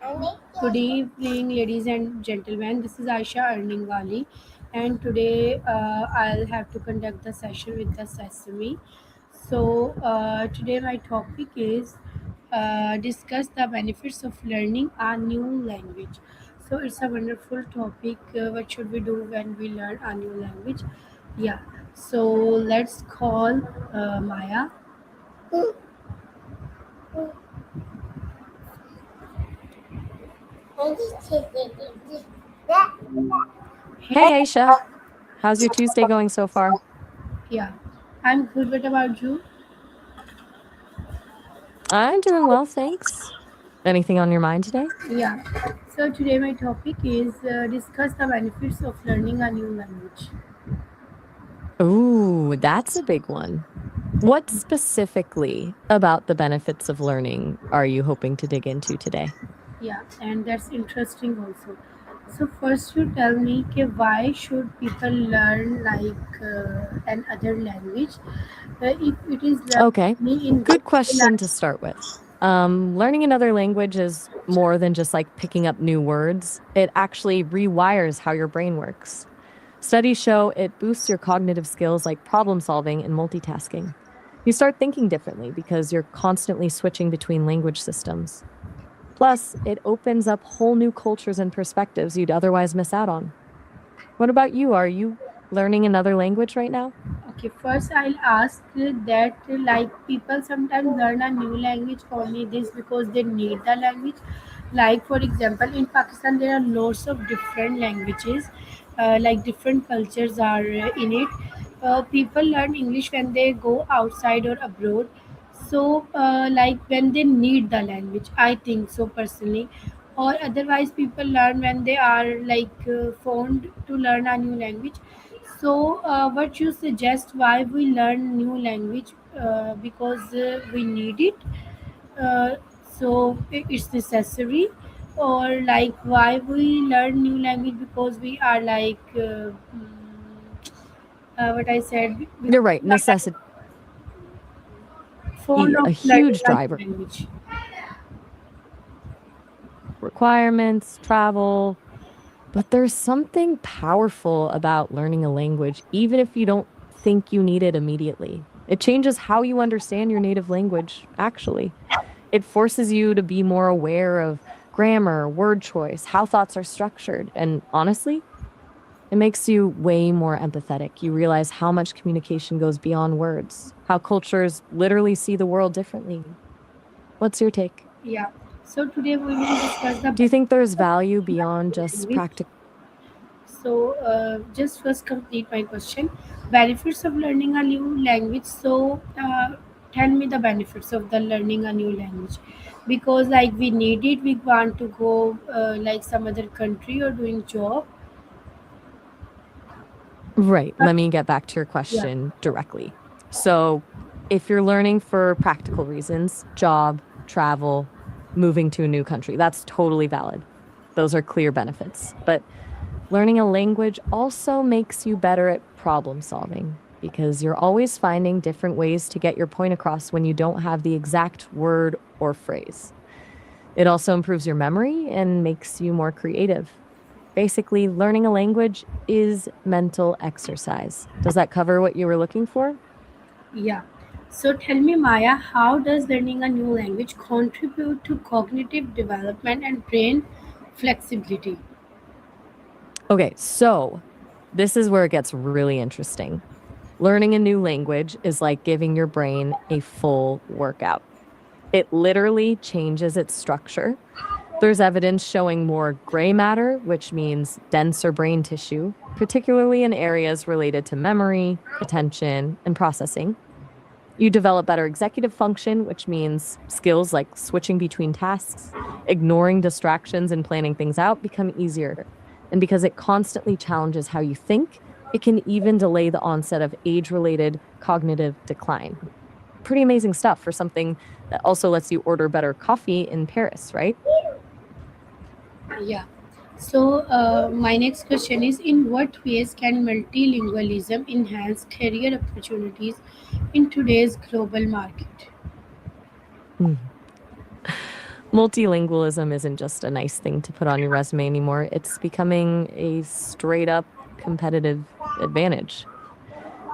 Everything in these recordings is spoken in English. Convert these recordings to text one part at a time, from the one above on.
Good evening, ladies and gentlemen. This is Aisha Earningwali, and today I'll have to conduct the session with the Sesame. Today my topic is discuss the benefits of learning a new language. So, it's a wonderful topic. What should we do when we learn a new language? Yeah, so let's call Maya. Hey Aisha, how's your Tuesday going so far? Yeah, I'm good. What about you? I'm doing well, thanks. Anything on your mind today? Yeah. So today my topic is discuss the benefits of learning a new language. Ooh, that's a big one. What specifically about the benefits of learning are you hoping to dig into today? Yeah, and that's interesting also. So first, you tell me, why should people learn like an other language if it is Okay, learning in good day-to-day question to life? start with. Learning another language is more than just like picking up new words. It actually rewires how your brain works. Studies show it boosts your cognitive skills like problem solving and multitasking. You start thinking differently because you're constantly switching between language systems. Plus, it opens up whole new cultures and perspectives you'd otherwise miss out on. What about you? Are you learning another language right now? Okay, first I'll ask that like people sometimes learn a new language only this because they need the language. Like for example, in Pakistan there are lots of different languages, like different cultures are in it. People learn English when they go outside or abroad. So, like when they need the language, I think so personally, or otherwise people learn when they are like fond to learn a new language. So, what you suggest why we learn new language because we need it. Uh, it's necessary, or like why we learn new language because we are like what I said. We You're right, are like necessity, fond a of learning huge a new driver. language. Requirements, travel, but there's something powerful about learning a language, even if you don't think you need it immediately. It changes how you understand your native language, actually. It forces you to be more aware of grammar, word choice, how thoughts are structured. And honestly, it makes you way more empathetic. You realize how much communication goes beyond words, how cultures literally see the world differently. What's your take? Yeah. So today we will discuss the Do you think there's benefits of value learning a beyond new just language. practical? So, just first complete my question. Benefits of learning a new language. So, tell me the benefits of the learning a new language, because like we need it. We want to go like some other country or doing job. Right. Uh, Let me get back to your yeah, question directly. So, if you're learning for practical reasons, job, travel, moving to a new country, that's totally valid. Those are clear benefits. But learning a language also makes you better at problem solving because you're always finding different ways to get your point across when you don't have the exact word or phrase. It also improves your memory and makes you more creative. Basically, learning a language is mental exercise. Does that cover what you were looking for? yeah. So tell me, Maya, how does learning a new language contribute to cognitive development and brain flexibility? Okay, so this is where it gets really interesting. Learning a new language is like giving your brain a full workout. It literally changes its structure. There's evidence showing more gray matter, which means denser brain tissue, particularly in areas related to memory, attention, and processing. You develop better executive function, which means skills like switching between tasks, ignoring distractions, and planning things out become easier. And because it constantly challenges how you think, it can even delay the onset of age related cognitive decline. Pretty amazing stuff for something that also lets you order better coffee in Paris, right? Yeah. So, my next question is: in what ways can multilingualism enhance career opportunities in today's global market? Mhm. Multilingualism isn't just a nice thing to put on your resume anymore. It's becoming a straight up competitive advantage.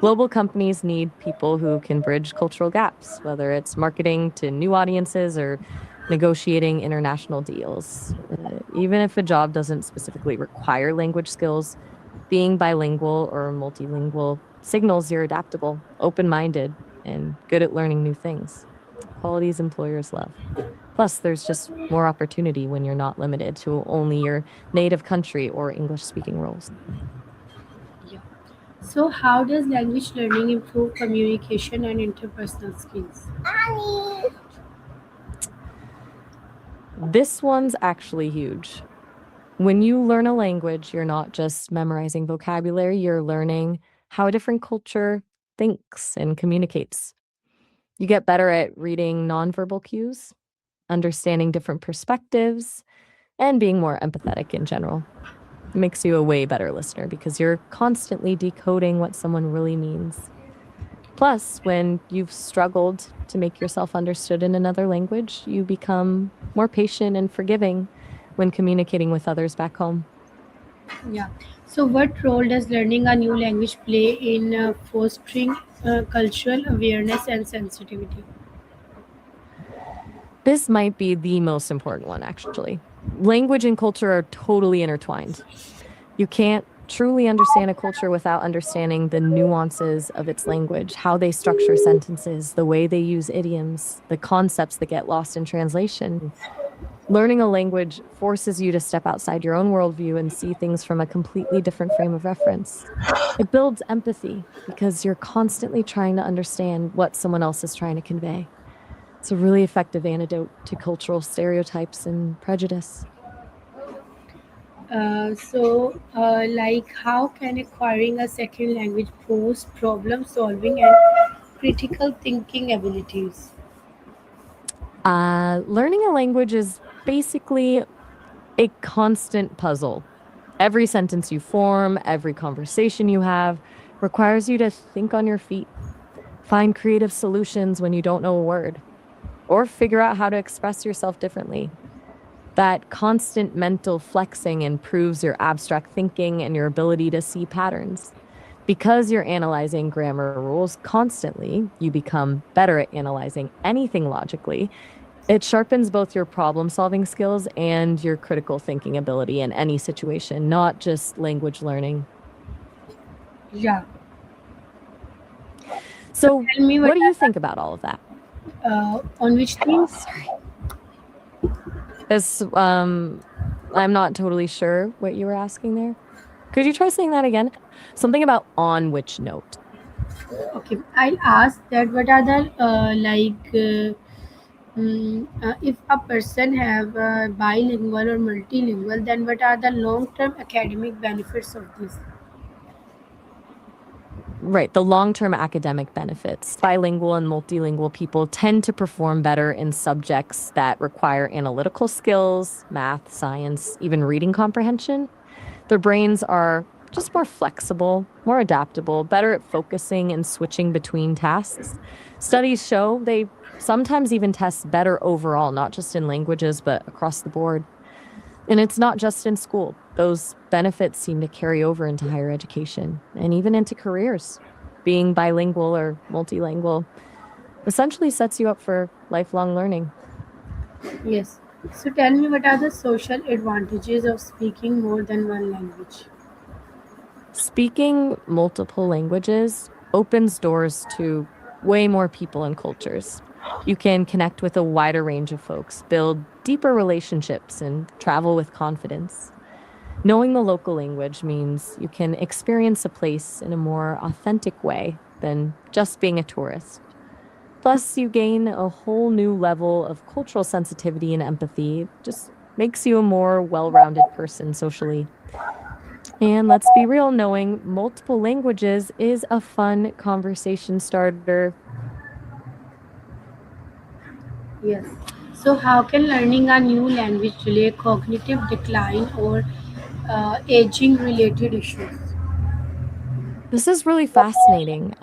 Global companies need people who can bridge cultural gaps, whether it's marketing to new audiences or negotiating international deals. Even if a job doesn't specifically require language skills, being bilingual or multilingual signals you're adaptable, open minded, and good at learning new things. Qualities employers love. Plus, there's just more opportunity when you're not limited to only your native country or English speaking roles. Yeah. So, how does language learning improve communication and interpersonal skills? This one's actually huge. When you learn a language, you're not just memorizing vocabulary, you're learning how a different culture thinks and communicates. You get better at reading nonverbal cues, understanding different perspectives, and being more empathetic in general. It makes you a way better listener because you're constantly decoding what someone really means. Plus, when you've struggled to make yourself understood in another language, you become more patient and forgiving when communicating with others back home. Yeah. So, what role does learning a new language play in fostering cultural awareness and sensitivity? This might be the most important one, actually. Language and culture are totally intertwined. You can't truly understand a culture without understanding the nuances of its language, how they structure sentences, the way they use idioms, the concepts that get lost in translation. Learning a language forces you to step outside your own worldview and see things from a completely different frame of reference. It builds empathy because you're constantly trying to understand what someone else is trying to convey. It's a really effective antidote to cultural stereotypes and prejudice. Like, how can acquiring a second language boost problem solving and critical thinking abilities? Learning a language is basically a constant puzzle. Every sentence you form, every conversation you have requires you to think on your feet, find creative solutions when you don't know a word, or figure out how to express yourself differently. That constant mental flexing improves your abstract thinking and your ability to see patterns. Because you're analyzing grammar rules constantly, you become better at analyzing anything logically. It sharpens both your problem solving skills and your critical thinking ability in any situation, not just language learning. Yeah. So, So, tell me what what do you are think about all of that? on which things? Sorry. This, I'm not totally sure what you were asking there. Could you try saying that again? Something about on which note. Okay, I'll ask that what are the if a person have bilingual or multilingual, then what are the long-term academic benefits of this? Right, the long term academic benefits. Bilingual and multilingual people tend to perform better in subjects that require analytical skills, math, science, even reading comprehension. Their brains are just more flexible, more adaptable, better at focusing and switching between tasks. Studies show they sometimes even test better overall, not just in languages, but across the board. And it's not just in school. Those benefits seem to carry over into higher education and even into careers. Being bilingual or multilingual essentially sets you up for lifelong learning. Yes. So tell me what are the social advantages of speaking more than one language? Speaking multiple languages opens doors to way more people and cultures. You can connect with a wider range of folks, build deeper relationships, and travel with confidence. Knowing the local language means you can experience a place in a more authentic way than just being a tourist. Plus, you gain a whole new level of cultural sensitivity and empathy. It just makes you a more well rounded person socially. And let's be real, knowing multiple languages is a fun conversation starter. Yes. So how can learning a new language delay cognitive decline or aging related issues? This is really fascinating.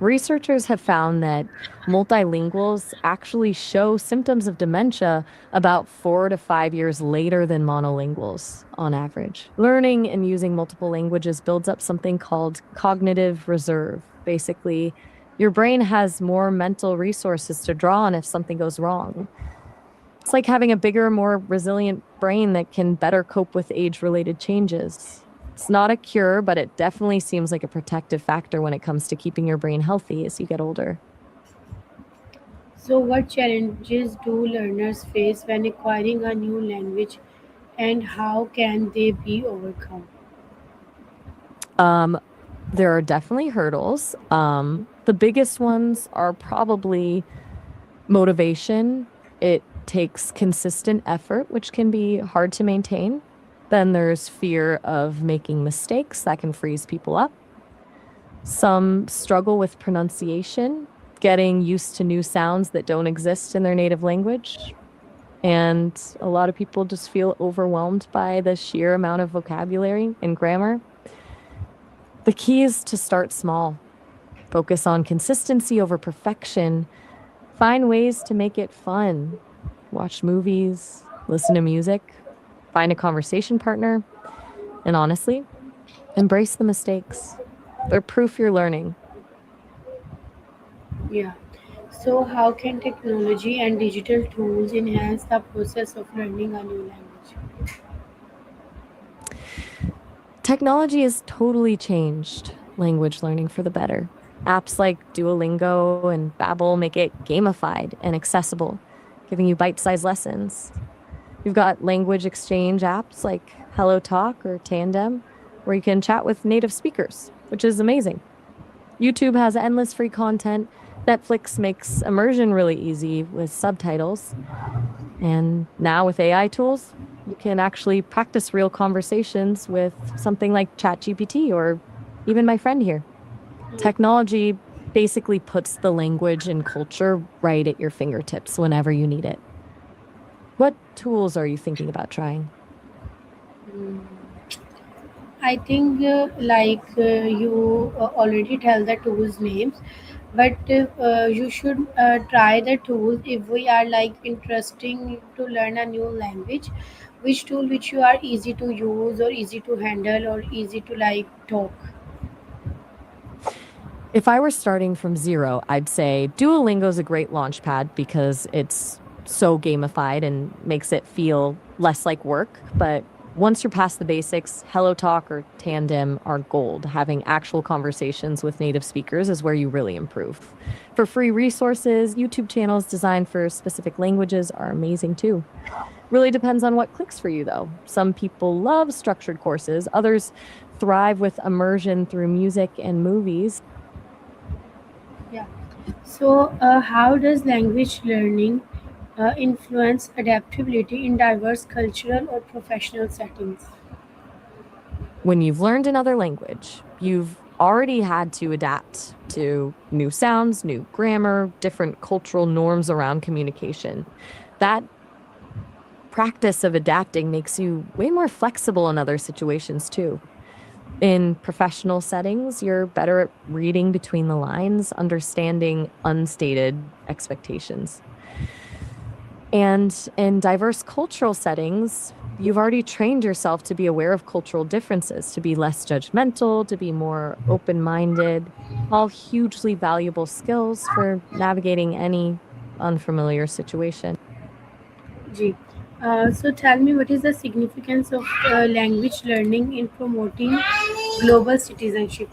Researchers have found that multilinguals actually show symptoms of dementia about 4 to 5 years later than monolinguals on average. Learning and using multiple languages builds up something called cognitive reserve. Basically, your brain has more mental resources to draw on if something goes wrong. It's like having a bigger, more resilient brain that can better cope with age related changes. It's not a cure, but it definitely seems like a protective factor when it comes to keeping your brain healthy as you get older. So, what challenges do learners face when acquiring a new language, and how can they be overcome? Um, there are definitely hurdles. The biggest ones are probably motivation. It takes consistent effort, which can be hard to maintain. Then there's fear of making mistakes that can freeze people up. Some struggle with pronunciation, getting used to new sounds that don't exist in their native language. And a lot of people just feel overwhelmed by the sheer amount of vocabulary and grammar. The key is to start small, focus on consistency over perfection, find ways to make it fun, watch movies, listen to music, find a conversation partner, and honestly, embrace the mistakes. They're proof you're learning. Yeah. So, how can technology and digital tools enhance the process of learning a new language? Technology has totally changed language learning for the better. Apps like Duolingo and Babbel make it gamified and accessible, giving you bite-sized lessons. You've got language exchange apps like Hello Talk or Tandem, where you can chat with native speakers, which is amazing. YouTube has endless free content. Netflix makes immersion really easy with subtitles. And now with AI tools, you can actually practice real conversations with something like ChatGPT or even my friend here. Technology basically puts the language and culture right at your fingertips whenever you need it. What tools are you thinking about trying? I think you already tell the tools names, but you should try the tools if we are like interesting to learn a new language. Which tool which you are easy to use or easy to handle or easy to like talk? If I were starting from zero, I'd say Duolingo is a great launch pad because it's so gamified and makes it feel less like work. But once you're past the basics, Hello Talk or Tandem are gold. Having actual conversations with native speakers is where you really improve. For free resources, YouTube channels designed for specific languages are amazing too. Really depends on what clicks for you, though. Some people love structured courses, others thrive with immersion through music and movies. Yeah. So, how does language learning influence adaptability in diverse cultural or professional settings? When you've learned another language, you've already had to adapt to new sounds, new grammar, different cultural norms around communication. That practice of adapting makes you way more flexible in other situations, too. In professional settings, you're better at reading between the lines, understanding unstated expectations. And in diverse cultural settings, you've already trained yourself to be aware of cultural differences, to be less judgmental, to be more open minded, all hugely valuable skills for navigating any unfamiliar situation. Ji. So tell me, what is the significance of language learning in promoting global citizenship?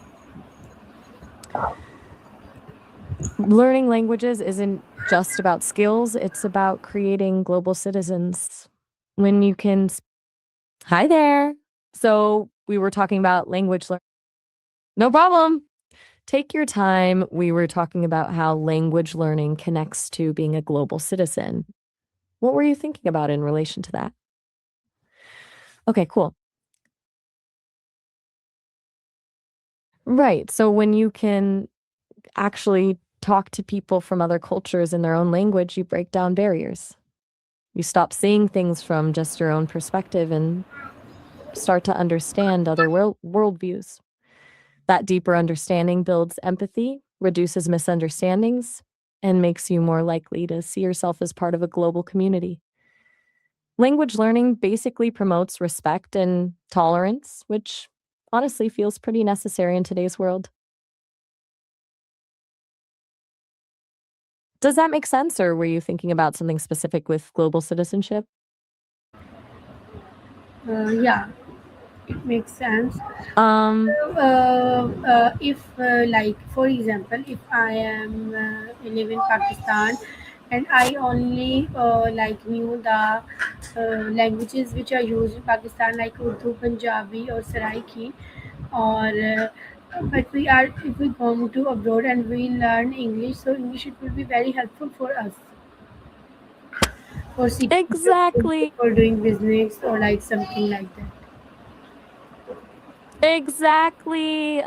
Learning languages isn't just about skills, it's about creating global citizens. When you can, hi there. So we were talking about language learning. No problem. Take your time. We were talking about how language learning connects to being a global citizen. What were you thinking about in relation to that? Okay, cool. Right. So when you can actually talk to people from other cultures in their own language, you break down barriers. You stop seeing things from just your own perspective and start to understand other worldviews. That deeper understanding builds empathy reduces misunderstandings, and makes you more likely to see yourself as part of a global community. Language learning basically promotes respect and tolerance, which honestly feels pretty necessary in today's world. Does that make sense, or were you thinking about something specific with global citizenship? Yeah, it makes sense. Um, If like for example, if I am live in Pakistan and I only like knew the languages which are used in Pakistan like Urdu, Punjabi or Saraiki, or but we are if we go to abroad and we learn English, so English it will be very helpful for us for seeking jobs, exactly. for doing business or like something like that. Exactly.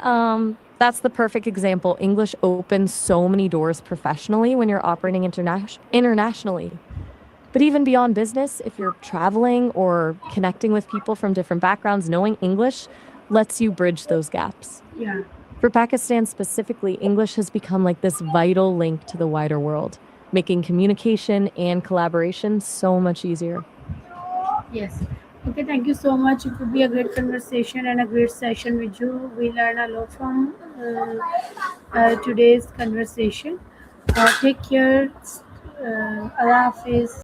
That's the perfect example. English opens so many doors professionally when you're operating internationally. But even beyond business, if you're traveling or connecting with people from different backgrounds, knowing English lets you bridge those gaps. Yeah. For Pakistan specifically, English has become like this vital link to the wider world, making communication and collaboration so much easier. Yes. Okay, thank you so much. It would be a great conversation and a great session with you. We learn a lot from today's conversation. Take care. Allah Hafiz.